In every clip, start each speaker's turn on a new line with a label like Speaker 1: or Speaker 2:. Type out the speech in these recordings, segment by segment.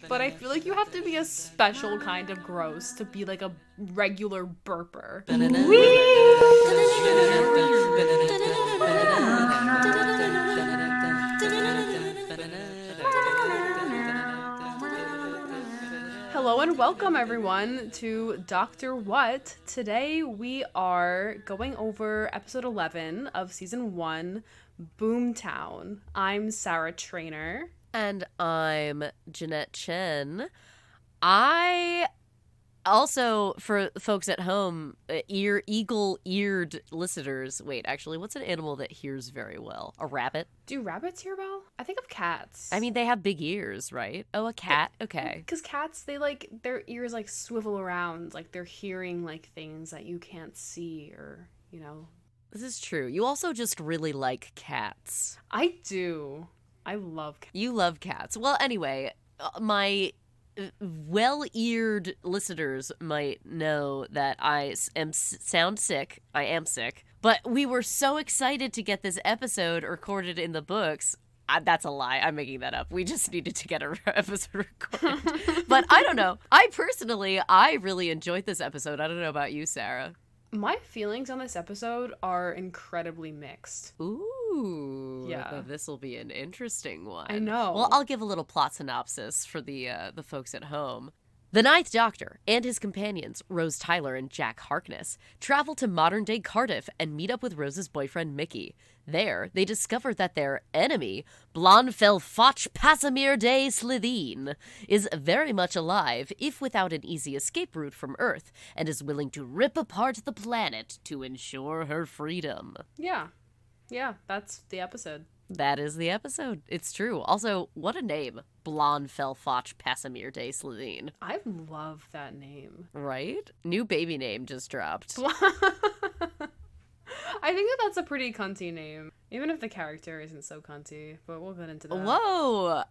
Speaker 1: But I feel like you have to be a special kind of gross to be like a regular burper. Hello and welcome everyone to Dr. What. Today we are going over episode 11 of season 1, Boomtown. I'm Sarah Trainer.
Speaker 2: And I'm Jeannette Chen. I also, for folks at home, eagle-eared listeners. Wait, actually, what's an animal that hears very well? A rabbit?
Speaker 1: Do rabbits hear well? I think of cats.
Speaker 2: I mean, they have big ears, right? Oh, a cat? Okay.
Speaker 1: Because cats, they their ears swivel around, they're hearing things that you can't see or,
Speaker 2: This is true. You also just really like cats.
Speaker 1: I do. I love cats.
Speaker 2: You love cats. Well, anyway, my well-eared listeners might know that I sound sick. I am sick. But we were so excited to get this episode recorded in the books. That's a lie. I'm making that up. We just needed to get an episode recorded. But I don't know. I really enjoyed this episode. I don't know about you, Sarah.
Speaker 1: My feelings on this episode are incredibly mixed.
Speaker 2: Ooh.
Speaker 1: Yeah.
Speaker 2: This will be an interesting one.
Speaker 1: I know.
Speaker 2: Well, I'll give a little plot synopsis for the folks at home. The Ninth Doctor and his companions, Rose Tyler and Jack Harkness, travel to modern-day Cardiff and meet up with Rose's boyfriend, Mickey. There, they discover that their enemy, Blonfel Foch Pasamir de Slitheen, is very much alive, if without an easy escape route from Earth, and is willing to rip apart the planet to ensure her freedom.
Speaker 1: Yeah. Yeah, that's the episode.
Speaker 2: That is the episode. It's true. Also, what a name. Blonfel Foch Pasamir de Slitheen.
Speaker 1: I love that name.
Speaker 2: Right? New baby name just dropped.
Speaker 1: I think that's a pretty cunty name. Even if the character isn't so cunty. But we'll get into that.
Speaker 2: Whoa!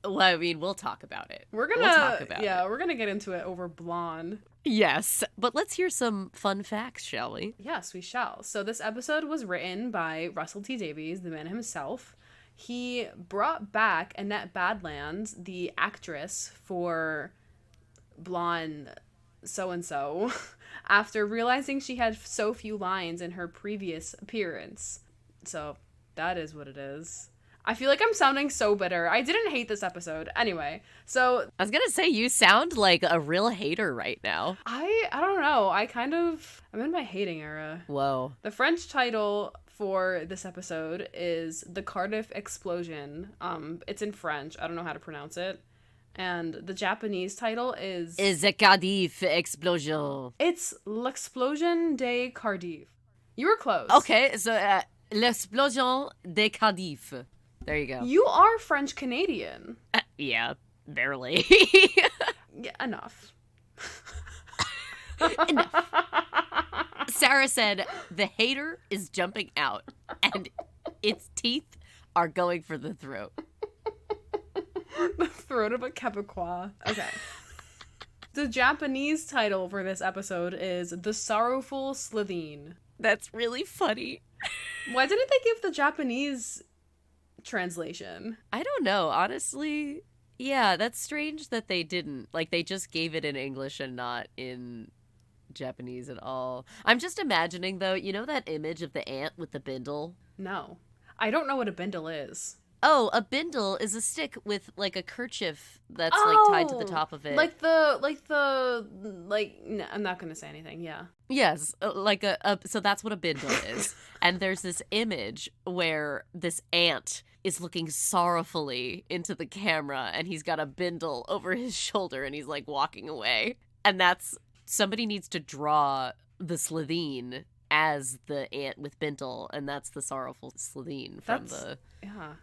Speaker 2: We'll talk about it.
Speaker 1: We're gonna get into it over Blonde.
Speaker 2: Yes, but let's hear some fun facts, shall we?
Speaker 1: Yes, we shall. So this episode was written by Russell T Davies, the man himself. He brought back Annette Badlands, the actress for Blonde so-and-so, after realizing she had so few lines in her previous appearance. So that is what it is. I feel like I'm sounding so bitter. I didn't hate this episode. Anyway, so...
Speaker 2: I was gonna say, you sound like a real hater right now.
Speaker 1: I don't know. I'm in my hating era.
Speaker 2: Whoa.
Speaker 1: The French title for this episode is The Cardiff Explosion. It's in French. I don't know how to pronounce it. And the Japanese title is
Speaker 2: The Cardiff Explosion.
Speaker 1: It's L'Explosion de Cardiff. You were close.
Speaker 2: Okay, so L'Explosion de Cardiff. There you go.
Speaker 1: You are French Canadian.
Speaker 2: Yeah, barely.
Speaker 1: Yeah, enough.
Speaker 2: Enough. Sarah said the hater is jumping out and its teeth are going for the throat.
Speaker 1: The throat of a Quebecois. Okay. The Japanese title for this episode is The Sorrowful Slitheen.
Speaker 2: That's really funny.
Speaker 1: Why didn't they give the Japanese translation?
Speaker 2: I don't know, honestly. Yeah, that's strange that they didn't. They just gave it in English and not in Japanese at all. I'm just imagining, though, you know that image of the ant with the bindle?
Speaker 1: No. I don't know what a bindle is.
Speaker 2: Oh, a bindle is a stick with, a kerchief that's, tied to the top of it.
Speaker 1: No, I'm not gonna say anything, yeah.
Speaker 2: Yes, so that's what a bindle is. And there's this image where this ant is looking sorrowfully into the camera, and he's got a bindle over his shoulder, and he's, walking away. And somebody needs to draw the Slitheen as the ant with bindle, and that's the sorrowful Slitheen from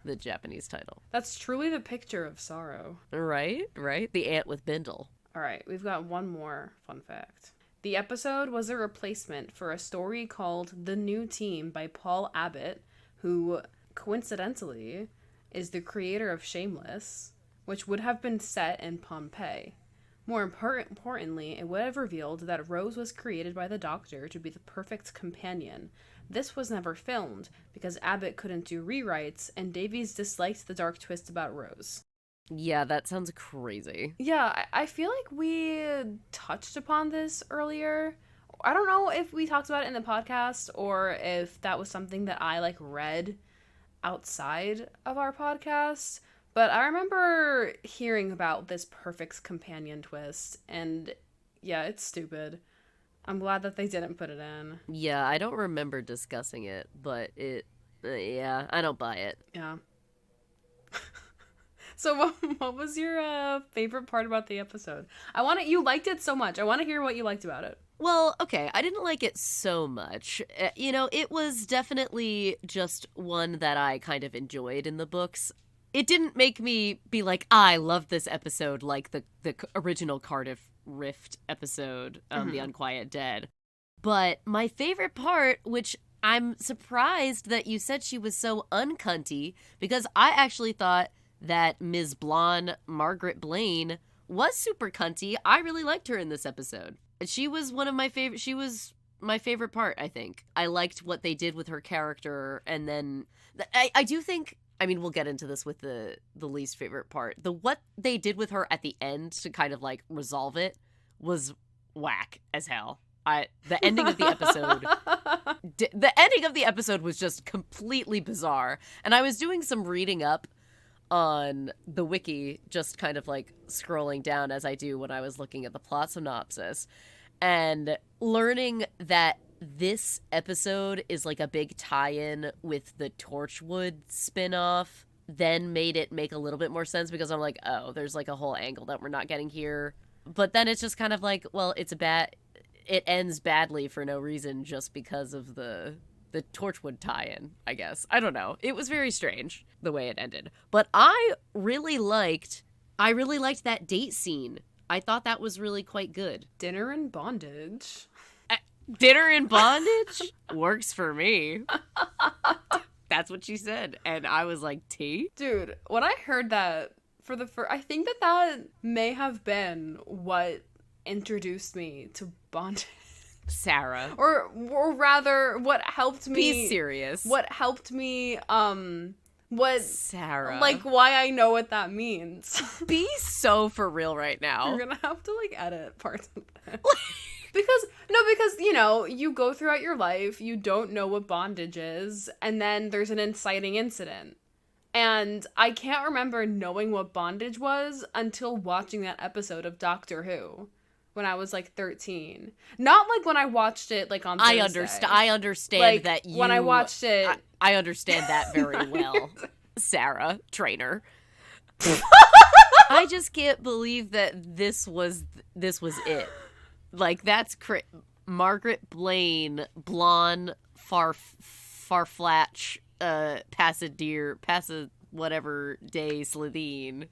Speaker 2: the Japanese title.
Speaker 1: That's truly the picture of sorrow.
Speaker 2: Right? The ant with bindle.
Speaker 1: All right, we've got one more fun fact. The episode was a replacement for a story called The New Team by Paul Abbott, who, coincidentally, is the creator of Shameless, which would have been set in Pompeii. More importantly, it would have revealed that Rose was created by the Doctor to be the perfect companion. This was never filmed because Abbott couldn't do rewrites, and Davies disliked the dark twist about Rose.
Speaker 2: Yeah, that sounds crazy.
Speaker 1: Yeah, I feel like we touched upon this earlier. I don't know if we talked about it in the podcast or if that was something that I like read outside of our podcast, but I remember hearing about this perfect companion twist, and yeah, it's stupid. I'm glad that they didn't put it in.
Speaker 2: Yeah, I don't remember discussing it, but yeah, I don't buy it.
Speaker 1: Yeah. So what was your favorite part about the episode? You liked it so much. I want to hear what you liked about it.
Speaker 2: Well, okay, I didn't like it so much. You know, it was definitely just one that I kind of enjoyed in the books. It didn't make me be like, I love this episode like the original Cardiff Rift episode, The Unquiet Dead. But my favorite part, which I'm surprised that you said she was so uncunty, because I actually thought that Ms. Blonde Margaret Blaine was super cunty. I really liked her in this episode. She was she was my favorite part, I think. I liked what they did with her character, and then I do think, I mean, we'll get into this with the least favorite part. What they did with her at the end to kind of like resolve it was whack as hell. The ending of the episode was just completely bizarre. And I was doing some reading up on the wiki, just kind of like scrolling down as I do when I was looking at the plot synopsis, and learning that this episode is like a big tie-in with the Torchwood spin-off then made it make a little bit more sense, because I'm like, oh, there's like a whole angle that we're not getting here. But then it's just kind of like, well, it ends badly for no reason just because of the Torchwood tie-in, I guess. I don't know. It was very strange the way it ended. But I really liked that date scene. I thought that was really quite good.
Speaker 1: Dinner and bondage.
Speaker 2: Dinner and bondage works for me. That's what she said. And I was like, tea?
Speaker 1: Dude, when I heard that I think that may have been what introduced me to bondage.
Speaker 2: Sarah.
Speaker 1: Or rather, what helped me...
Speaker 2: Be serious.
Speaker 1: What helped me,
Speaker 2: Sarah.
Speaker 1: Like, why I know what that means.
Speaker 2: Be so for real right now.
Speaker 1: You're gonna have to, like, edit parts of that. Because, you know, you go throughout your life, you don't know what bondage is, and then there's an inciting incident. And I can't remember knowing what bondage was until watching that episode of Doctor Who. When I was like 13. Not like when I watched it like on Thursday.
Speaker 2: I understand
Speaker 1: like,
Speaker 2: that you...
Speaker 1: When I watched it...
Speaker 2: I understand that very well, Sarah, trainer. I just can't believe that this was it. Like, that's Margaret Blaine, blonde, farflatch, whatever day Slitheen.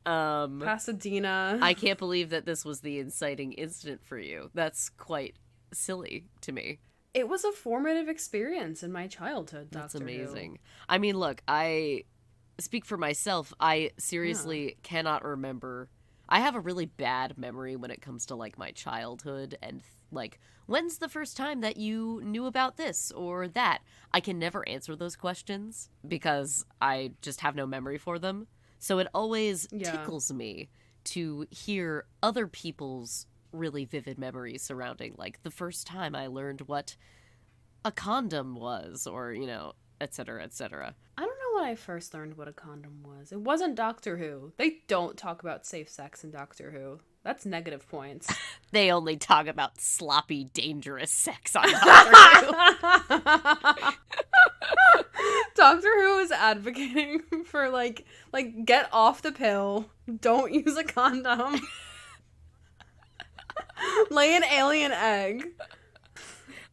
Speaker 1: Pasadena.
Speaker 2: I can't believe that this was the inciting incident for you. That's quite silly to me.
Speaker 1: It was a formative experience in my childhood, Doctor
Speaker 2: That's amazing.
Speaker 1: Who.
Speaker 2: I mean, look, I speak for myself. I seriously cannot remember. I have a really bad memory when it comes to, like, my childhood and, like, when's the first time that you knew about this or that? I can never answer those questions because I just have no memory for them. So it always tickles me to hear other people's really vivid memories surrounding, like, the first time I learned what a condom was, or, you know, et cetera, et cetera.
Speaker 1: I don't know when I first learned what a condom was. It wasn't Doctor Who. They don't talk about safe sex in Doctor Who. That's negative points.
Speaker 2: They only talk about sloppy, dangerous sex on Doctor Who.
Speaker 1: Doctor Who is advocating for, like, get off the pill. Don't use a condom. Lay an alien egg.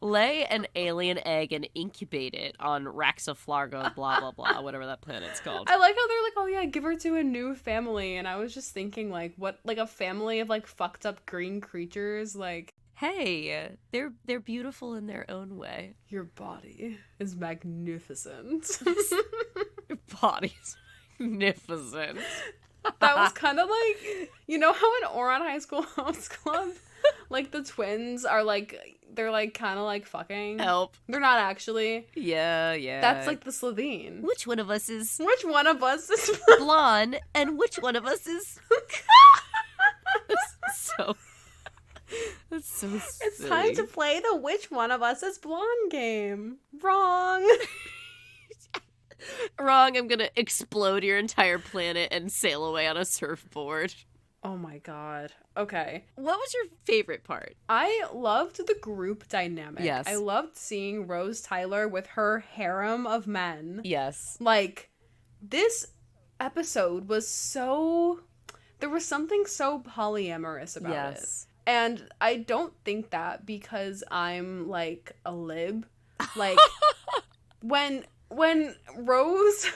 Speaker 2: Lay an alien egg and incubate it on Raxaflargo, blah, blah, blah, whatever that planet's called.
Speaker 1: I like how they're like, oh yeah, give her to a new family. And I was just thinking, like, what, like a family of, like, fucked up green creatures, like...
Speaker 2: Hey, they're beautiful in their own way.
Speaker 1: Your body is magnificent.
Speaker 2: Your body's magnificent.
Speaker 1: That was kind of like, you know how in Oron High School Host Club, like the twins are like, they're like kind of like fucking.
Speaker 2: Help.
Speaker 1: They're not actually.
Speaker 2: Yeah.
Speaker 1: That's like the Slitheen.
Speaker 2: Which one of us is
Speaker 1: Which one of us is
Speaker 2: blonde and which one of us is... That's so
Speaker 1: It's
Speaker 2: silly.
Speaker 1: time to play the which one of us is blonde game. Wrong.
Speaker 2: Wrong, I'm gonna explode your entire planet and sail away on a surfboard.
Speaker 1: Oh my god. Okay.
Speaker 2: What was your favorite part?
Speaker 1: I loved the group dynamic.
Speaker 2: Yes.
Speaker 1: I loved seeing Rose Tyler with her harem of men.
Speaker 2: Yes.
Speaker 1: Like, this episode was so... There was something so polyamorous about it. And I don't think that because I'm, like, a lib. Like, when Rose...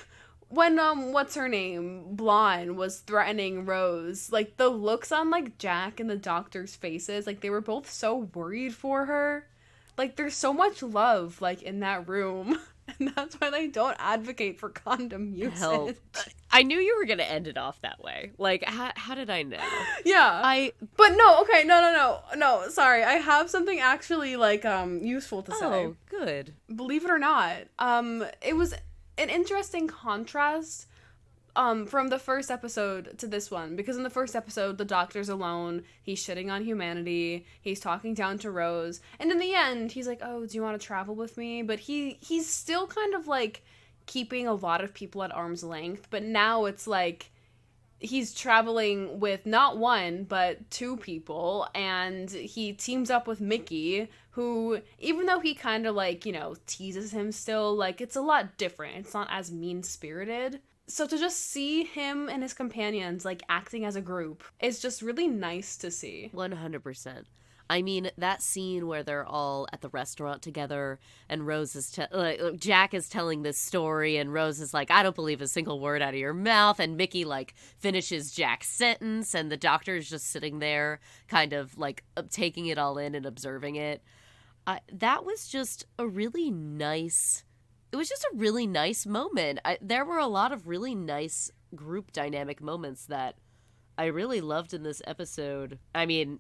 Speaker 1: When, what's her name? Blonde was threatening Rose, like, the looks on, like, Jack and the doctor's faces, like, they were both so worried for her. Like, there's so much love, like, in that room. And that's why they don't advocate for condom usage.
Speaker 2: Help. I knew you were going to end it off that way. Like, how did I know?
Speaker 1: Yeah. But no, okay, no, sorry. I have something actually, like, useful to say.
Speaker 2: Oh, good.
Speaker 1: Believe it or not. It was an interesting contrast from the first episode to this one, because in the first episode the doctor's alone, he's shitting on humanity, he's talking down to Rose, and in the end he's like, oh, do you want to travel with me? But he's still kind of like keeping a lot of people at arm's length, but now it's like he's traveling with not one but two people, and he teams up with Mickey, who, even though he kind of like, you know, teases him still, like, it's a lot different. It's not as mean-spirited. So to just see him and his companions, like, acting as a group is just really nice to see.
Speaker 2: 100%. I mean, that scene where they're all at the restaurant together and Rose is Jack is telling this story and Rose is like, I don't believe a single word out of your mouth, and Mickey like finishes Jack's sentence and the doctor is just sitting there kind of like taking it all in and observing it. That was just a really nice... It was just a really nice moment. There were a lot of really nice group dynamic moments that I really loved in this episode. I mean,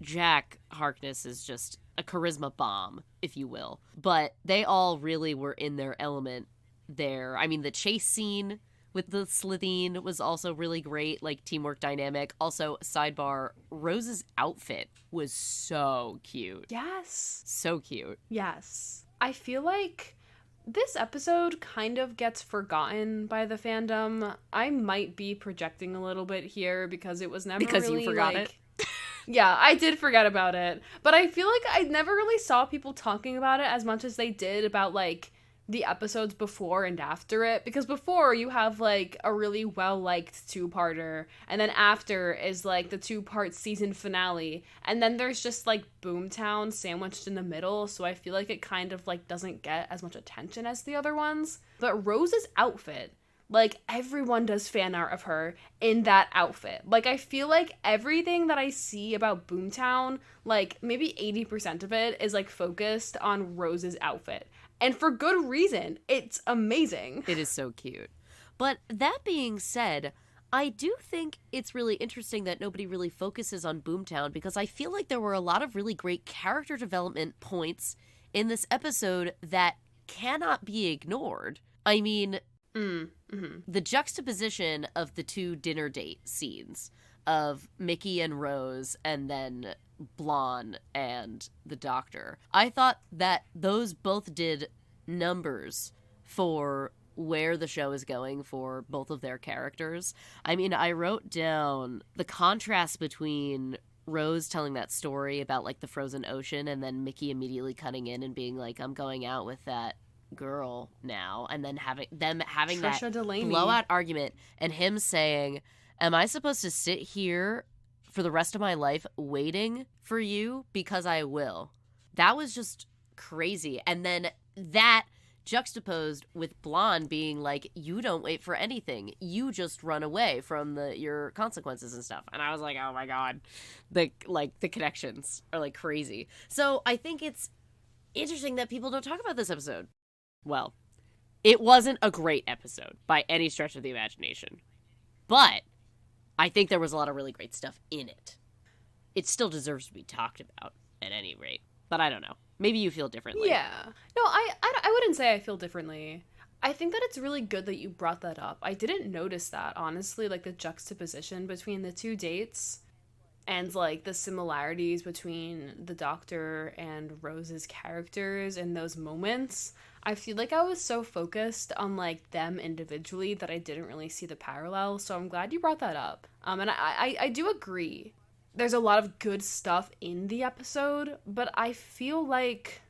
Speaker 2: Jack Harkness is just a charisma bomb, if you will. But they all really were in their element there. I mean, the chase scene with the Slitheen was also really great, like teamwork dynamic. Also, sidebar, Rose's outfit was so cute.
Speaker 1: Yes.
Speaker 2: So cute.
Speaker 1: Yes. I feel like this episode kind of gets forgotten by the fandom. I might be projecting a little bit here because it was never really,
Speaker 2: you forgot
Speaker 1: like...
Speaker 2: it?
Speaker 1: Yeah, I did forget about it. But I feel like I never really saw people talking about it as much as they did about, like, the episodes before and after it. Because before, you have, like, a really well-liked two-parter. And then after is, like, the two-part season finale. And then there's just, like, Boomtown sandwiched in the middle. So I feel like it kind of, like, doesn't get as much attention as the other ones. But Rose's outfit... Like, everyone does fan art of her in that outfit. Like, I feel like everything that I see about Boomtown, like, maybe 80% of it is, like, focused on Rose's outfit. And for good reason. It's amazing.
Speaker 2: It is so cute. But that being said, I do think it's really interesting that nobody really focuses on Boomtown, because I feel like there were a lot of really great character development points in this episode that cannot be ignored. I mean... The juxtaposition of the two dinner date scenes of Mickey and Rose and then Blonde and the doctor. I thought that those both did numbers for where the show is going for both of their characters. I mean, I wrote down the contrast between Rose telling that story about like the frozen ocean and then Mickey immediately cutting in and being like, I'm going out with that girl now, and then having
Speaker 1: Trisha
Speaker 2: that
Speaker 1: Delaney
Speaker 2: blowout argument and him saying, am I supposed to sit here for the rest of my life waiting for you? Because I will. That was just crazy. And then that juxtaposed with Blonde being like, you don't wait for anything, you just run away from your consequences and stuff. And I was like, oh my god, the connections are like crazy. So I think it's interesting that people don't talk about this episode. Well, it wasn't a great episode by any stretch of the imagination. But I think there was a lot of really great stuff in it. It still deserves to be talked about, at any rate. But I don't know. Maybe you feel differently.
Speaker 1: Yeah. No, I wouldn't say I feel differently. I think that it's really good that you brought that up. I didn't notice that, honestly, like the juxtaposition between the two dates and like the similarities between the Doctor and Rose's characters in those moments. I feel like I was so focused on like them individually that I didn't really see the parallel. So I'm glad you brought that up. And I do agree. There's a lot of good stuff in the episode, but I feel like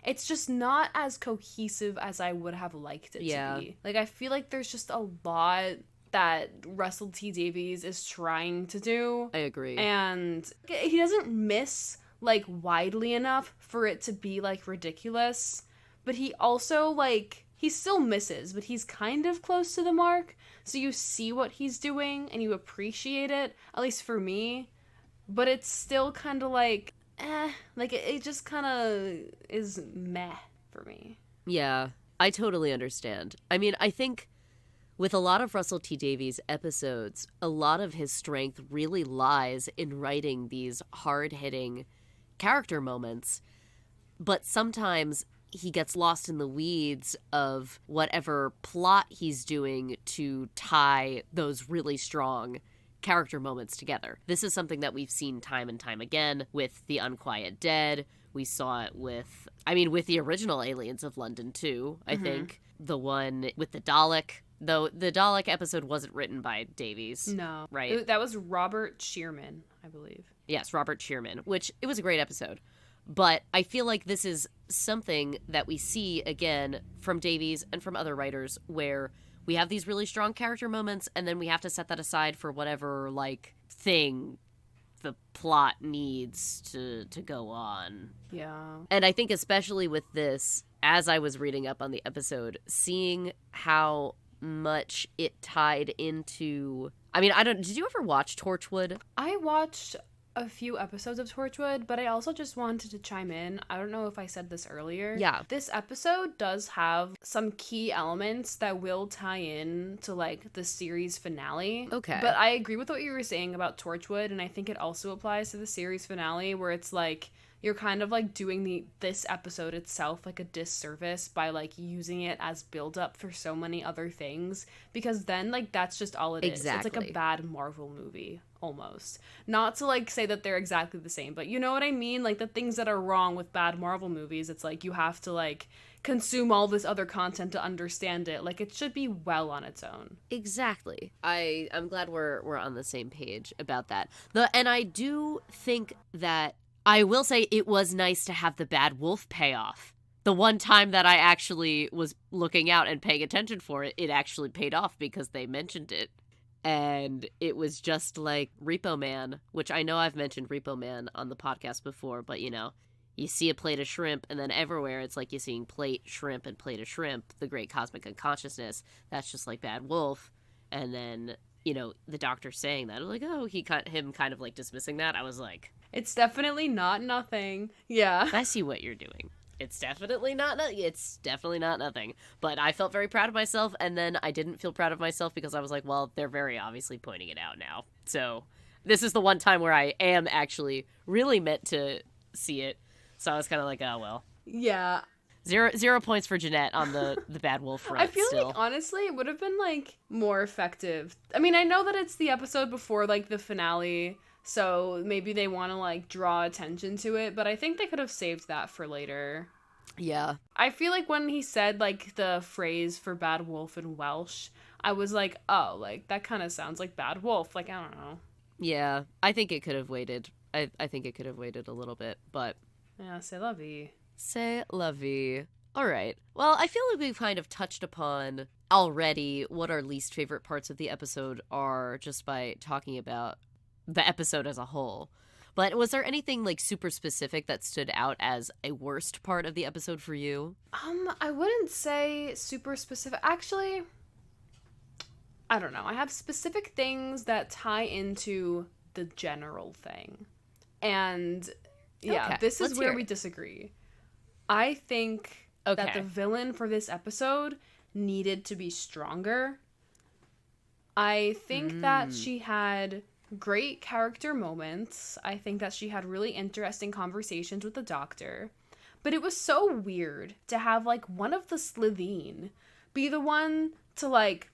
Speaker 1: it's just not as cohesive as I would have liked it to be. Like, I feel like there's just a lot that Russell T Davies is trying to do.
Speaker 2: I agree.
Speaker 1: And he doesn't miss, like, widely enough for it to be, like, ridiculous. But he also, like, he still misses, but he's kind of close to the mark. So you see what he's doing and you appreciate it, at least for me. But it's still kind of like, like it just kind of is meh for me.
Speaker 2: Yeah, I totally understand. I mean, I think with a lot of Russell T Davies episodes, a lot of his strength really lies in writing these hard-hitting character moments. But sometimes he gets lost in the weeds of whatever plot he's doing to tie those really strong character moments together. This is something that we've seen time and time again with The Unquiet Dead. We saw it with the original Aliens of London too, I think. The one with the Dalek. Though the Dalek episode wasn't written by Davies.
Speaker 1: No.
Speaker 2: Right?
Speaker 1: That was Robert Shearman, I believe.
Speaker 2: Yes, Robert Shearman, which it was a great episode. But I feel like this is something that we see, again, from Davies and from other writers, where we have these really strong character moments, and then we have to set that aside for whatever, like, thing the plot needs to go on.
Speaker 1: Yeah.
Speaker 2: And I think especially with this, as I was reading up on the episode, seeing how much it tied into... I mean, did you ever watch Torchwood?
Speaker 1: I watched a few episodes of Torchwood, but I also just wanted to chime in. I don't know if I said this earlier.
Speaker 2: Yeah.
Speaker 1: This episode does have some key elements that will tie in to, like, the series finale.
Speaker 2: Okay.
Speaker 1: But I agree with what you were saying about Torchwood, and I think it also applies to the series finale, where it's, like, you're kind of, like, doing this episode itself, like, a disservice by, like, using it as build-up for so many other things, because then, like, that's just all it is. It's like a bad Marvel movie, almost. Not to, like, say that they're exactly the same, but you know what I mean? Like, the things that are wrong with bad Marvel movies, it's like, you have to, like, consume all this other content to understand it. Like, it should be well on its own.
Speaker 2: Exactly. I'm glad we're on the same page about that. And I do think that I will say it was nice to have the Bad Wolf payoff. The one time that I actually was looking out and paying attention for it, it actually paid off because they mentioned it. And it was just like Repo Man, which I know I've mentioned Repo Man on the podcast before, but you know, you see a plate of shrimp and then everywhere it's like you're seeing plate, shrimp, and plate of shrimp, the great cosmic unconsciousness. That's just like Bad Wolf. And then, you know, the Doctor saying that, like, oh, him kind of like dismissing that. I was like,
Speaker 1: it's definitely not nothing. Yeah.
Speaker 2: I see what you're doing. It's definitely not nothing. But I felt very proud of myself, and then I didn't feel proud of myself because I was like, well, they're very obviously pointing it out now. So this is the one time where I am actually really meant to see it. So I was kind of like, oh, well.
Speaker 1: Yeah.
Speaker 2: 0 points for Jeannette on the Bad Wolf front.
Speaker 1: I feel like, honestly, it would have been, like, more effective. I mean, I know that it's the episode before, like, the finale, so maybe they want to, like, draw attention to it, but I think they could have saved that for later.
Speaker 2: Yeah.
Speaker 1: I feel like when he said, like, the phrase for Bad Wolf in Welsh, I was like, oh, like, that kind of sounds like Bad Wolf. Like, I don't know.
Speaker 2: Yeah, I think it could have waited. I think it could have waited a little bit, but...
Speaker 1: Yeah, c'est la vie.
Speaker 2: C'est la vie. All right. Well, I feel like we've kind of touched upon already what our least favorite parts of the episode are just by talking about the episode as a whole. But was there anything, like, super specific that stood out as a worst part of the episode for you?
Speaker 1: I wouldn't say super specific. Actually, I don't know. I have specific things that tie into the general thing. And, yeah,
Speaker 2: Okay,
Speaker 1: this is where
Speaker 2: hear
Speaker 1: we
Speaker 2: it.
Speaker 1: disagree. I think that
Speaker 2: Okay.
Speaker 1: the villain for this episode needed to be stronger. I think that she had great character moments. I think that she had really interesting conversations with the doctor. But it was so weird to have, like, one of the Slitheen be the one to, like,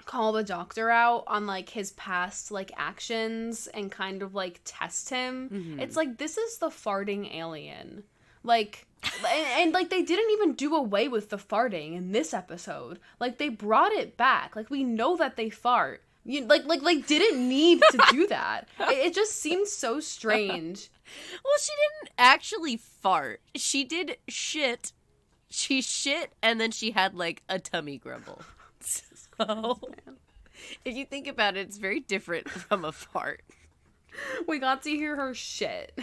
Speaker 1: call the doctor out on, like, his past, like, actions and kind of, like, test him. It's like, this is the farting alien. Like, and like, they didn't even do away with the farting in this episode. Like, they brought it back. Like, we know that they fart. You like didn't need to do that. It just seems so strange.
Speaker 2: Well, she didn't actually fart. She did shit. She shit, and then she had, like, a tummy grumble. So, if you think about it, it's very different from a fart.
Speaker 1: We got to hear her shit.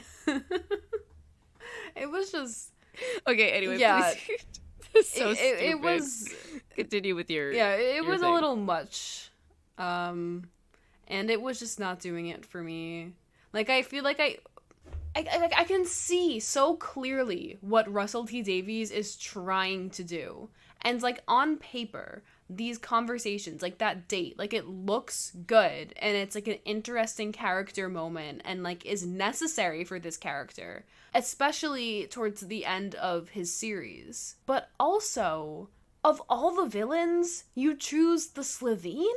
Speaker 1: It was just...
Speaker 2: Okay, anyway,
Speaker 1: yeah,
Speaker 2: please. So stupid.
Speaker 1: It was...
Speaker 2: Continue with your...
Speaker 1: Yeah, it
Speaker 2: your
Speaker 1: was
Speaker 2: thing.
Speaker 1: a little much. And it was just not doing it for me. Like, I feel like I can see so clearly what Russell T Davies is trying to do. And, like, on paper, these conversations, like, that date, like, it looks good. And it's, like, an interesting character moment and, like, is necessary for this character. Especially towards the end of his series. But also, of all the villains, you choose the Slitheen?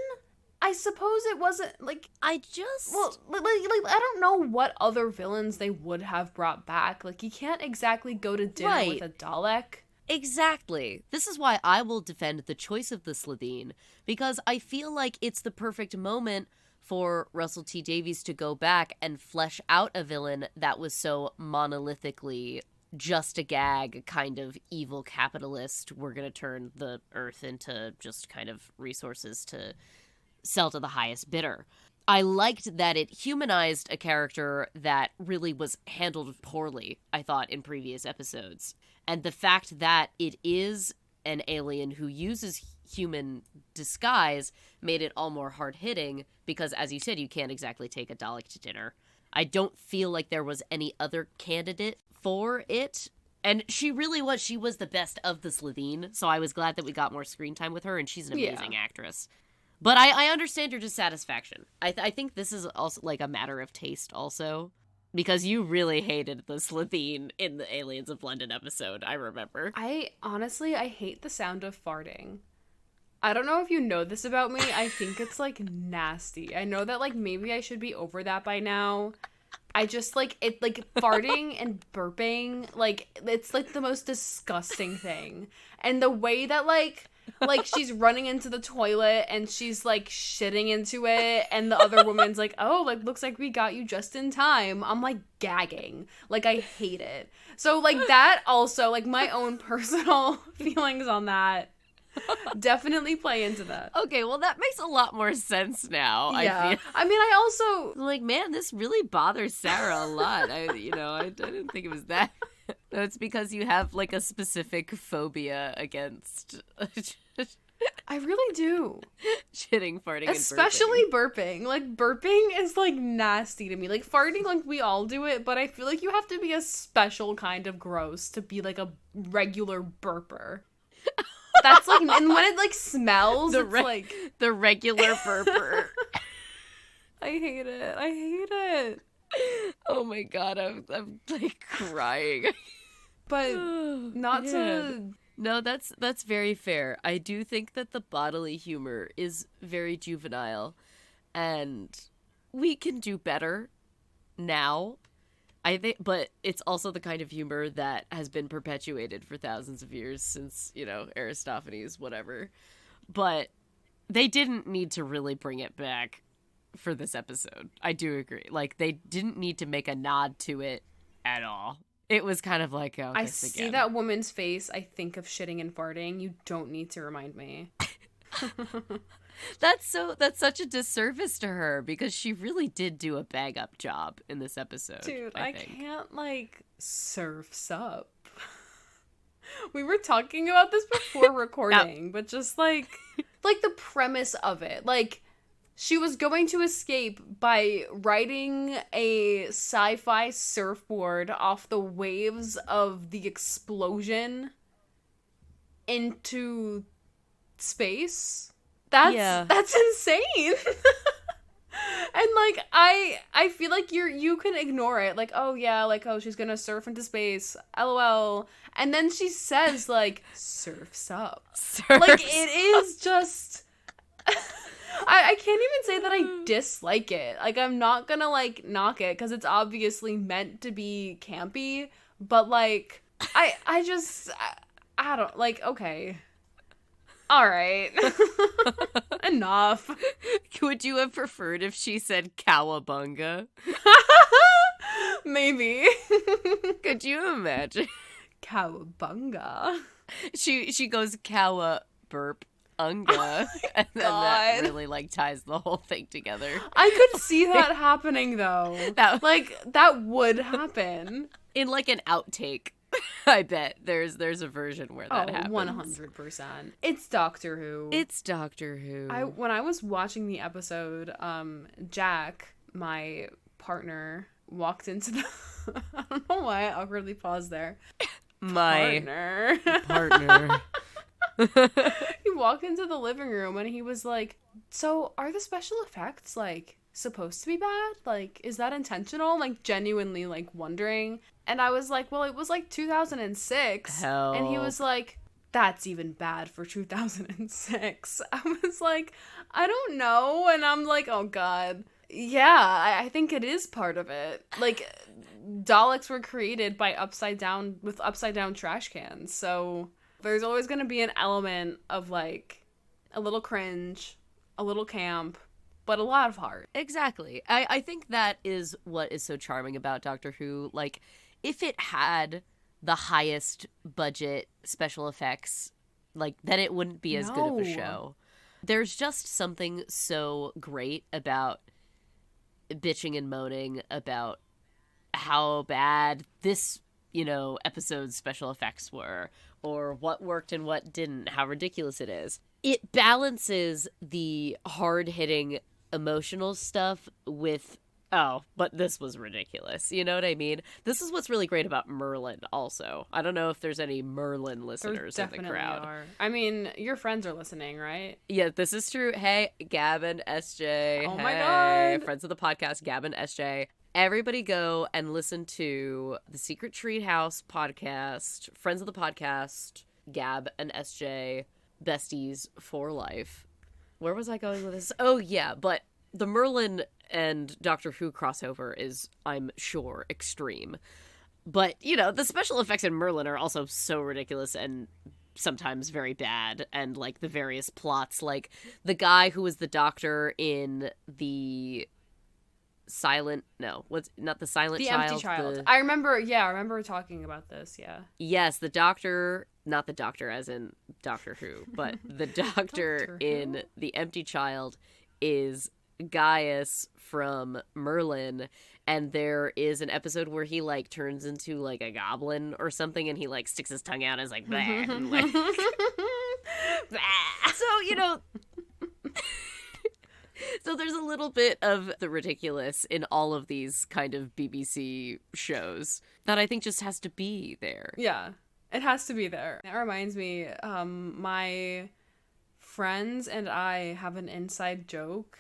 Speaker 1: I suppose it wasn't, like... Well, like, I don't know what other villains they would have brought back. Like, you can't exactly go to dinner with a Dalek.
Speaker 2: Exactly. This is why I will defend the choice of the Slitheen, because I feel like it's the perfect moment for Russell T Davies to go back and flesh out a villain that was so monolithically just a gag, kind of evil capitalist. We're going to turn the Earth into just kind of resources to sell to the highest bidder. I liked that it humanized a character that really was handled poorly, I thought, in previous episodes. And the fact that it is an alien who uses human disguise made it all more hard-hitting because, as you said, you can't exactly take a Dalek to dinner. I don't feel like there was any other candidate for it. And she really was. She was the best of the Slitheen, so I was glad that we got more screen time with her, and she's an amazing actress. But I understand your dissatisfaction. I think this is also, like, a matter of taste also. Because you really hated the Slitheen in the Aliens of London episode, I remember.
Speaker 1: I hate the sound of farting. I don't know if you know this about me. I think it's, like, nasty. I know that, like, maybe I should be over that by now. I just, like, it, like, farting and burping, like, it's, like, the most disgusting thing. And the way that, like, she's running into the toilet and she's, like, shitting into it, and the other woman's like, oh, like, looks like we got you just in time. I'm, like, gagging. Like, I hate it. So, like, that also, like, my own personal feelings on that definitely play into that.
Speaker 2: Okay, well, that makes a lot more sense now.
Speaker 1: Yeah. I mean, I also...
Speaker 2: Like, man, this really bothers Sarah a lot. I didn't think it was that. No, it's because you have, like, a specific phobia against...
Speaker 1: I really do.
Speaker 2: Shitting, farting,
Speaker 1: especially burping. Like, burping is, like, nasty to me. Like, farting, like, we all do it, but I feel like you have to be a special kind of gross to be, like, a regular burper. That's, like, and when it, like, smells, it's, like...
Speaker 2: The regular burper.
Speaker 1: I hate it.
Speaker 2: Oh my god, I'm like, crying.
Speaker 1: But not to...
Speaker 2: No, that's very fair. I do think that the bodily humor is very juvenile, and we can do better now. I think, but it's also the kind of humor that has been perpetuated for thousands of years since, Aristophanes, whatever. But they didn't need to really bring it back for this episode. I do agree. Like, they didn't need to make a nod to it at all. It was kind of like, oh,
Speaker 1: I see that woman's face. I think of shitting and farting. You don't need to remind me.
Speaker 2: That's such a disservice to her because she really did do a bang up job in this episode.
Speaker 1: Dude, I can't, like, surfs up. We were talking about this before recording, but just, like the premise of it. Like, she was going to escape by riding a sci-fi surfboard off the waves of the explosion into space. That's insane. And like I feel like you can ignore it, like, oh yeah, like, oh, she's gonna surf into space, LOL, and then she says like surfs up. Like, it is just I can't even say that I dislike it. Like, I'm not gonna like knock it because it's obviously meant to be campy, but like I just I don't like, okay. All right. Enough.
Speaker 2: Would you have preferred if she said cowabunga?
Speaker 1: Maybe.
Speaker 2: Could you imagine?
Speaker 1: Cowabunga.
Speaker 2: She goes cowa burp unga, and then that really like ties the whole thing together.
Speaker 1: I could see that happening though. That would happen
Speaker 2: in like an outtake. I bet there's a version where that happens.
Speaker 1: 100%. It's Doctor Who.
Speaker 2: It's Doctor Who.
Speaker 1: When I was watching the episode, Jack, my partner, walked into the I don't know why I awkwardly paused there.
Speaker 2: My partner.
Speaker 1: He walked into the living room and he was like, "So are the special effects like supposed to be bad? Like, is that intentional?" Like, genuinely like wondering. And I was like, well, it was like 2006.
Speaker 2: Hell.
Speaker 1: And he was like, that's even bad for 2006. I was like, I don't know. And I'm like, oh God. Yeah, I think it is part of it. Like, Daleks were created by upside down trash cans. So there's always going to be an element of like a little cringe, a little camp, but a lot of heart.
Speaker 2: Exactly. I think that is what is so charming about Doctor Who. Like, if it had the highest budget special effects, like, then it wouldn't be as good of a show. There's just something so great about bitching and moaning about how bad this, episode's special effects were, or what worked and what didn't, how ridiculous it is. It balances the hard-hitting emotional stuff with, oh, but this was ridiculous. You know what I mean? This is what's really great about Merlin also. I don't know if there's any Merlin listeners in the crowd.
Speaker 1: Are. I mean, your friends are listening, right?
Speaker 2: Yeah, this is true. Hey, Gab and SJ.
Speaker 1: Oh my God.
Speaker 2: Friends of the podcast, Gab and SJ. Everybody go and listen to the Secret Treehouse podcast, Friends of the podcast, Gab and SJ, besties for life. Where was I going with this? Oh, yeah, but the Merlin and Doctor Who crossover is, I'm sure, extreme. But, the special effects in Merlin are also so ridiculous and sometimes very bad. And, like, the various plots, like the guy who was the doctor in the Silent Child.
Speaker 1: Empty Child. I remember talking about this, yeah.
Speaker 2: Yes, the doctor, not the doctor as in Doctor Who, but the doctor in The Empty Child is Gaius from Merlin, and there is an episode where he like turns into like a goblin or something, and he like sticks his tongue out and is like, bah, and, like so so there's a little bit of the ridiculous in all of these kind of BBC shows that I think just has to be there.
Speaker 1: Yeah, it has to be there. That reminds me, my friends and I have an inside joke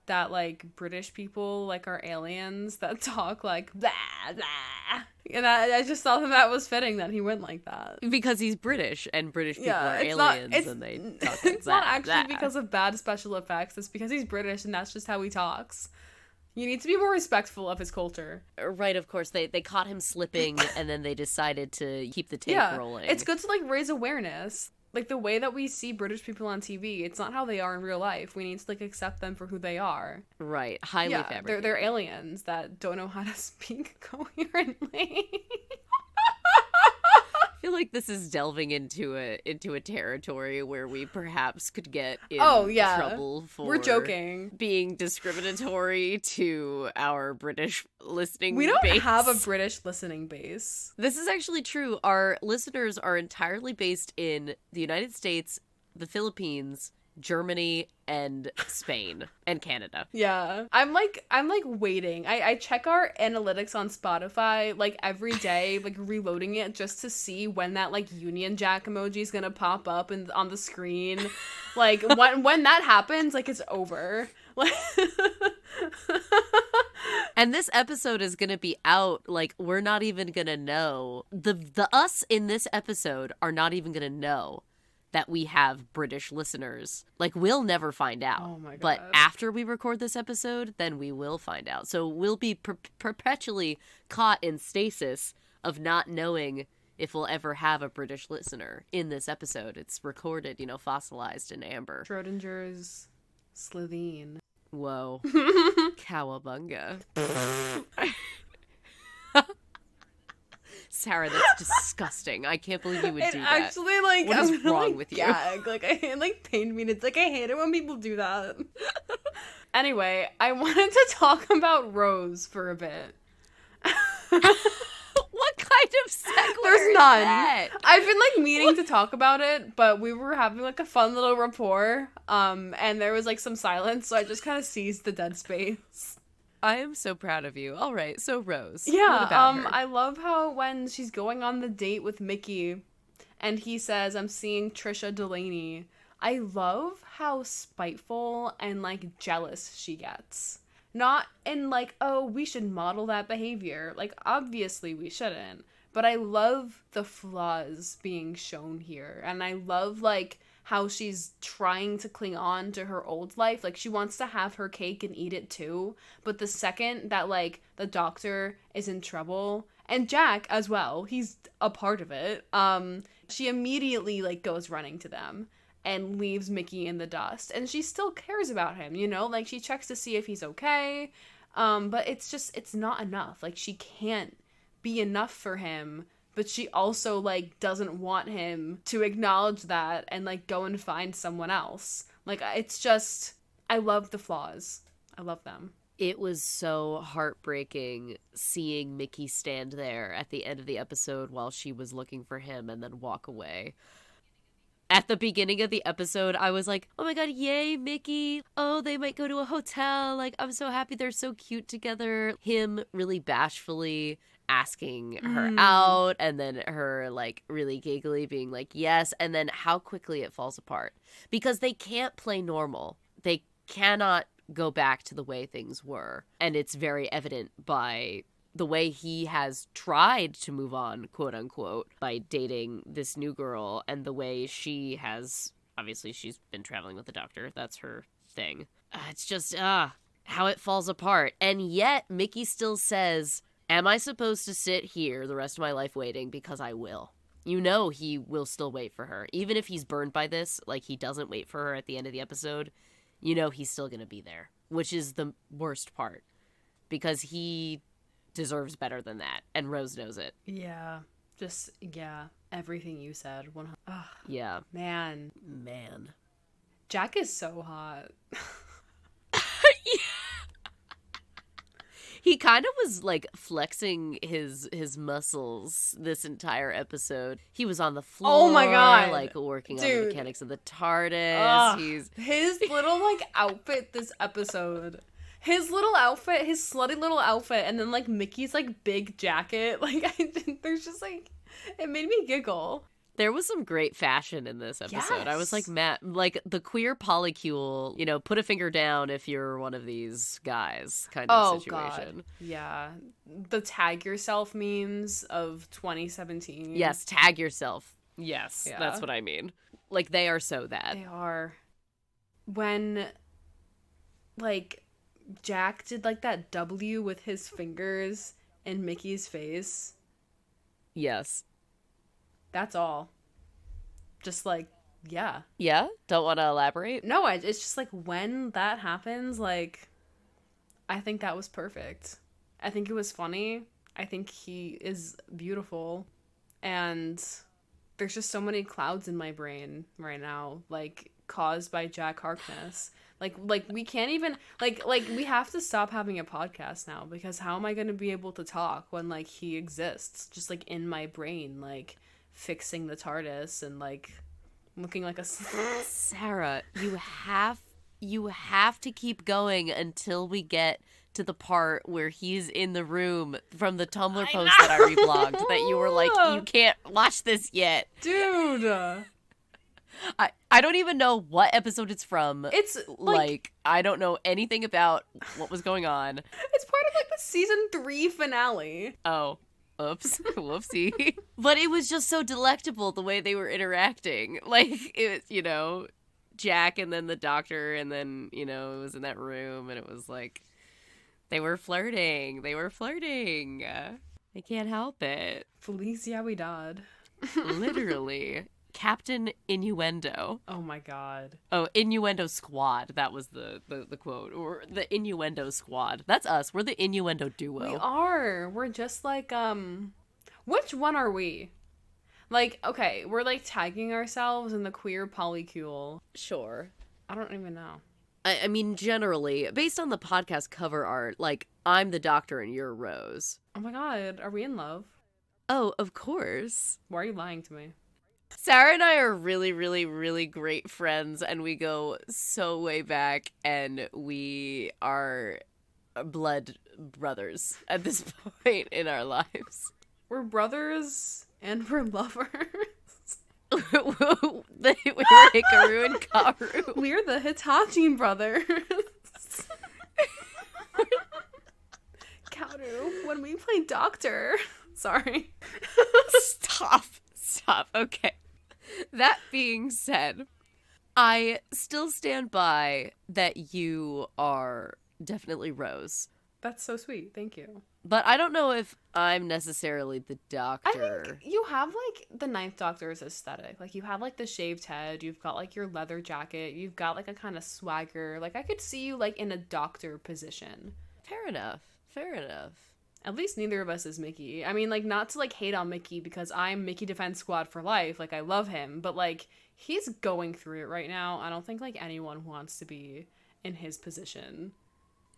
Speaker 1: that like British people like are aliens that talk like blah blah, and I just thought that was fitting that he went like that
Speaker 2: because he's British and British people are aliens and they talk like
Speaker 1: it's not actually because of bad special effects. It's because he's British and that's just how he talks. You need to be more respectful of his culture.
Speaker 2: Right, of course. They caught him slipping and then they decided to keep the tape rolling.
Speaker 1: It's good to like raise awareness. Like, the way that we see British people on TV, it's not how they are in real life. We need to, like, accept them for who they are.
Speaker 2: Right. Highly fabricated.
Speaker 1: They're aliens that don't know how to speak coherently.
Speaker 2: I feel like this is delving into a territory where we perhaps could get in trouble for
Speaker 1: We're joking.
Speaker 2: Being discriminatory to our British listening base.
Speaker 1: We don't have a British listening base.
Speaker 2: This is actually true. Our listeners are entirely based in the United States, the Philippines, Germany, and Spain, and Canada.
Speaker 1: Yeah. I'm like waiting. I check our analytics on Spotify like every day, like reloading it just to see when that like Union Jack emoji is gonna pop up and on the screen. Like when that happens, like it's over.
Speaker 2: And this episode is gonna be out, like, we're not even gonna know. The us in this episode are not even gonna know that we have British listeners. Like, we'll never find out.
Speaker 1: Oh my God.
Speaker 2: But after we record this episode, then we will find out. So we'll be perpetually caught in stasis of not knowing if we'll ever have a British listener in this episode. It's recorded, fossilized in amber.
Speaker 1: Schrodinger's Slitheen.
Speaker 2: Whoa. Cowabunga. Sarah, that's disgusting. I can't believe you would do that.
Speaker 1: Actually, like,
Speaker 2: what is
Speaker 1: I'm
Speaker 2: wrong
Speaker 1: really
Speaker 2: with you?
Speaker 1: Gag. Like, it like pained me. It's like I hate it when people do that. Anyway, I wanted to talk about Rose for a bit.
Speaker 2: What kind of segue?
Speaker 1: There's none. I've been like meaning to talk about it, but we were having like a fun little rapport, and there was like some silence, so I just kind of seized the dead space.
Speaker 2: I am so proud of you. All right, so Rose.
Speaker 1: Yeah,
Speaker 2: what about her?
Speaker 1: I love how when she's going on the date with Mickey, and he says, "I'm seeing Trisha Delaney." I love how spiteful and like jealous she gets. Not in like, oh, we should model that behavior. Like, obviously we shouldn't. But I love the flaws being shown here. And I love, like, how she's trying to cling on to her old life. Like, she wants to have her cake and eat it too. But the second that, like, the doctor is in trouble, and Jack as well, he's a part of it, she immediately, like, goes running to them and leaves Mickey in the dust. And she still cares about him, Like, she checks to see if he's okay. But it's not enough. Like, she can't be enough for him. But she also, like, doesn't want him to acknowledge that and, like, go and find someone else. Like, it's just... I love the flaws. I love them.
Speaker 2: It was so heartbreaking seeing Mickey stand there at the end of the episode while she was looking for him and then walk away. At the beginning of the episode, I was like, oh my god, yay, Mickey. Oh, they might go to a hotel. Like, I'm so happy they're so cute together. Him really bashfully asking her out, and then her, like, really giggly being like, yes, and then how quickly it falls apart. Because they can't play normal. They cannot go back to the way things were. And it's very evident by the way he has tried to move on, quote unquote, by dating this new girl, and the way she has, obviously she's been traveling with the doctor, that's her thing. It's just, how it falls apart. And yet Mickey still says, am I supposed to sit here the rest of my life waiting? Because I will. He will still wait for her. Even if he's burned by this, like, he doesn't wait for her at the end of the episode, he's still gonna be there, which is the worst part, because he deserves better than that, and Rose knows it.
Speaker 1: Yeah. Everything you said.
Speaker 2: Yeah.
Speaker 1: Man. Jack is so hot.
Speaker 2: He kind of was, like, flexing his muscles this entire episode. He was on the floor,
Speaker 1: oh my god,
Speaker 2: like, working
Speaker 1: Dude.
Speaker 2: on the mechanics of the TARDIS.
Speaker 1: His little, like, outfit this episode. His little outfit, his slutty little outfit, and then, like, Mickey's, like, big jacket. Like, there's just, like, it made me giggle.
Speaker 2: There was some great fashion in this episode.
Speaker 1: Yes.
Speaker 2: I was like, Matt, like, the queer polycule, put a finger down if you're one of these guys kind of situation.
Speaker 1: God. Yeah. The tag yourself memes of 2017.
Speaker 2: Yes, tag yourself. Yes,
Speaker 1: Yeah.
Speaker 2: That's what I mean. Like, they are so that.
Speaker 1: They are. When, like, Jack did, like, that W with his fingers in Mickey's face.
Speaker 2: Yes.
Speaker 1: That's all. Just, like, yeah.
Speaker 2: Yeah? Don't want to elaborate?
Speaker 1: No, it's just, like, when that happens, like, I think that was perfect. I think it was funny. I think he is beautiful. And there's just so many clouds in my brain right now, like, caused by Jack Harkness. Like we can't even, like we have to stop having a podcast now, because how am I going to be able to talk when, like, he exists just, like, in my brain, like, fixing the TARDIS and, like, looking like a...
Speaker 2: Sarah, you have to keep going until we get to the part where he's in the room from the Tumblr post that I reblogged that you were like, you can't watch this yet.
Speaker 1: Dude.
Speaker 2: I don't even know what episode it's from.
Speaker 1: It's
Speaker 2: like I don't know anything about what was going on.
Speaker 1: It's part of like the season 3 finale.
Speaker 2: Oh. Oops. Whoopsie. But it was just so delectable the way they were interacting. Like, it was, you know, Jack and then the doctor, and then, you know, it was in that room, and it was like, they were flirting. I can't help it.
Speaker 1: Felicia we dod.
Speaker 2: Literally. Captain Innuendo.
Speaker 1: Oh my god.
Speaker 2: Oh, Innuendo Squad. That was the quote. Or the Innuendo Squad. That's us. We're the Innuendo duo.
Speaker 1: We are. We're just like, which one are we? Like, okay, we're like tagging ourselves in the queer polycule.
Speaker 2: Sure.
Speaker 1: I don't even know.
Speaker 2: I mean, generally, based on the podcast cover art, like, I'm the doctor and you're Rose.
Speaker 1: Oh my god, are we in love?
Speaker 2: Oh, of course.
Speaker 1: Why are you lying to me?
Speaker 2: Sarah and I are really, really, really great friends, and we go so way back, and we are blood brothers at this point in our lives.
Speaker 1: We're brothers and we're lovers.
Speaker 2: We're Hikaru and Karu.
Speaker 1: We're the Hitachi brothers. Karu, when we play doctor. Sorry.
Speaker 2: Stop. Okay. That being said, I still stand by that you are definitely Rose.
Speaker 1: That's so sweet. Thank you.
Speaker 2: But I don't know if I'm necessarily the doctor.
Speaker 1: I think you have, like, the Ninth Doctor's aesthetic. Like, you have, like, the shaved head. You've got, like, your leather jacket. You've got, like, a kind of swagger. Like, I could see you, like, in a doctor position.
Speaker 2: Fair enough.
Speaker 1: At least neither of us is Mickey. I mean, like, not to, like, hate on Mickey because I'm Mickey Defense Squad for life. Like, I love him. But, like, he's going through it right now. I don't think, like, anyone wants to be in his position.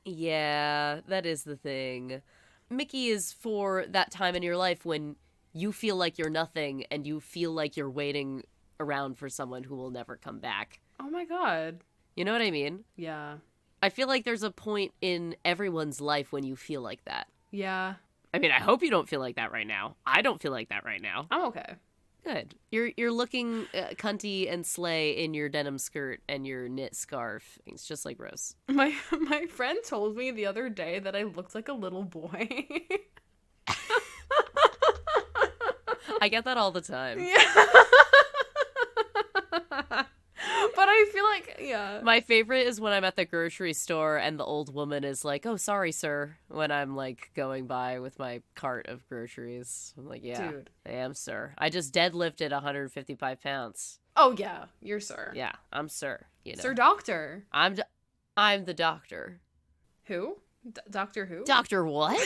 Speaker 2: Yeah, that is the thing. Mickey is for that time in your life when you feel like you're nothing and you feel like you're waiting around for someone who will never come back.
Speaker 1: Oh my god.
Speaker 2: You know what I mean?
Speaker 1: Yeah.
Speaker 2: I feel like there's a point in everyone's life when you feel like that.
Speaker 1: Yeah.
Speaker 2: I mean, I hope you don't feel like that right now. I don't feel like that right now.
Speaker 1: I'm okay.
Speaker 2: Good. You're looking cunty and slay in your denim skirt and your knit scarf. It's just like Rose.
Speaker 1: My friend told me the other day that I looked like a little boy.
Speaker 2: I get that all the time.
Speaker 1: Yeah. But I feel like, yeah.
Speaker 2: My favorite is when I'm at the grocery store and the old woman is like, "Oh, sorry, sir," when I'm, like, going by with my cart of groceries. I'm like, yeah,
Speaker 1: Dude.
Speaker 2: I am, sir. I just deadlifted 155 pounds.
Speaker 1: Oh, yeah. You're sir.
Speaker 2: Yeah, I'm sir. You know.
Speaker 1: Sir Doctor.
Speaker 2: I'm the doctor.
Speaker 1: Who? Doctor who?
Speaker 2: Doctor what?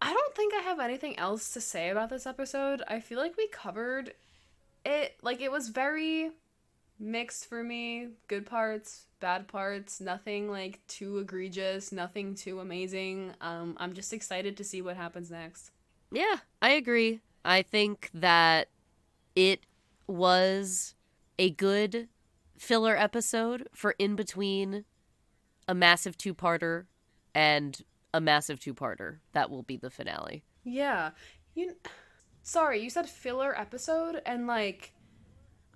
Speaker 1: I don't think I have anything else to say about this episode. I feel like we covered it. Like, it was very mixed for me. Good parts, bad parts, nothing, like, too egregious, nothing too amazing. I'm just excited to see what happens next.
Speaker 2: Yeah, I agree. I think that it was a good filler episode for in between a massive two-parter and a massive two-parter. That will be the finale.
Speaker 1: Yeah. Sorry, you said filler episode, and, like,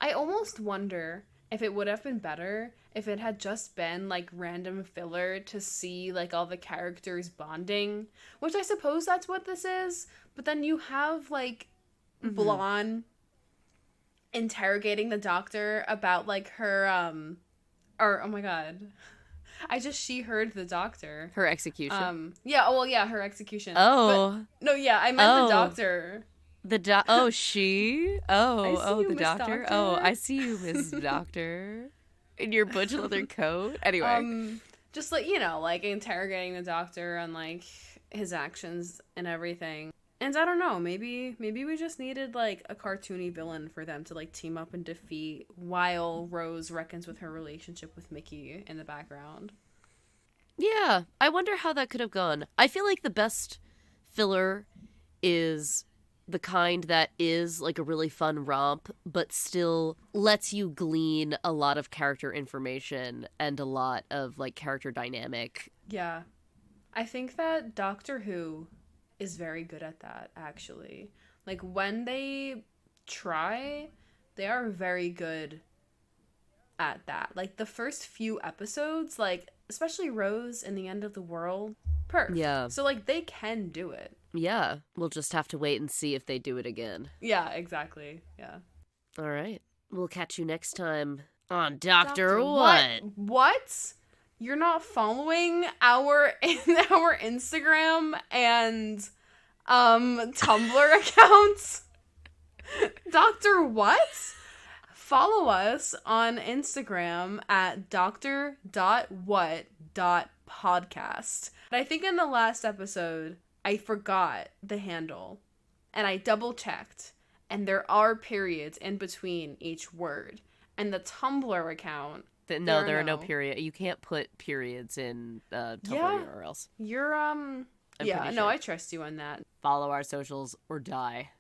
Speaker 1: I almost wonder if it would have been better if it had just been, like, random filler to see, like, all the characters bonding, which I suppose that's what this is, but then you have, like, Blonde interrogating the doctor about, like, her, oh my god. She heard the doctor.
Speaker 2: Her execution.
Speaker 1: Her execution.
Speaker 2: Oh.
Speaker 1: But, no, yeah, I meant the doctor.
Speaker 2: She? The
Speaker 1: Miss
Speaker 2: doctor?
Speaker 1: Doctor.
Speaker 2: Oh, I see you, Miss Doctor. In your butch leather coat? Anyway.
Speaker 1: Just, like, you know, like, interrogating the doctor on, like, his actions and everything. And I don't know, maybe we just needed, like, a cartoony villain for them to, like, team up and defeat while Rose reckons with her relationship with Mickey in the background.
Speaker 2: Yeah, I wonder how that could have gone. I feel like the best filler is the kind that is like a really fun romp, but still lets you glean a lot of character information and a lot of like character dynamic.
Speaker 1: Yeah. I think that Doctor Who is very good at that, actually. Like, when they try, they are very good at that. Like, the first few episodes, like, especially Rose in The End of the World, perf.
Speaker 2: Yeah.
Speaker 1: So, like, they can do it.
Speaker 2: Yeah. We'll just have to wait and see if they do it again.
Speaker 1: Yeah, exactly. Yeah.
Speaker 2: All right. We'll catch you next time on Doctor What?
Speaker 1: What? You're not following our Instagram and Tumblr accounts? Dr. What? Follow us on Instagram at dr.what.podcast. I think in the last episode, I forgot the handle, and I double checked, and there are periods in between each word. And the Tumblr account,
Speaker 2: No, there are no periods. You can't put periods in Tumblr URLs.
Speaker 1: You're,
Speaker 2: I'm
Speaker 1: yeah,
Speaker 2: pretty
Speaker 1: no,
Speaker 2: sure.
Speaker 1: I trust you on that.
Speaker 2: Follow our socials or die.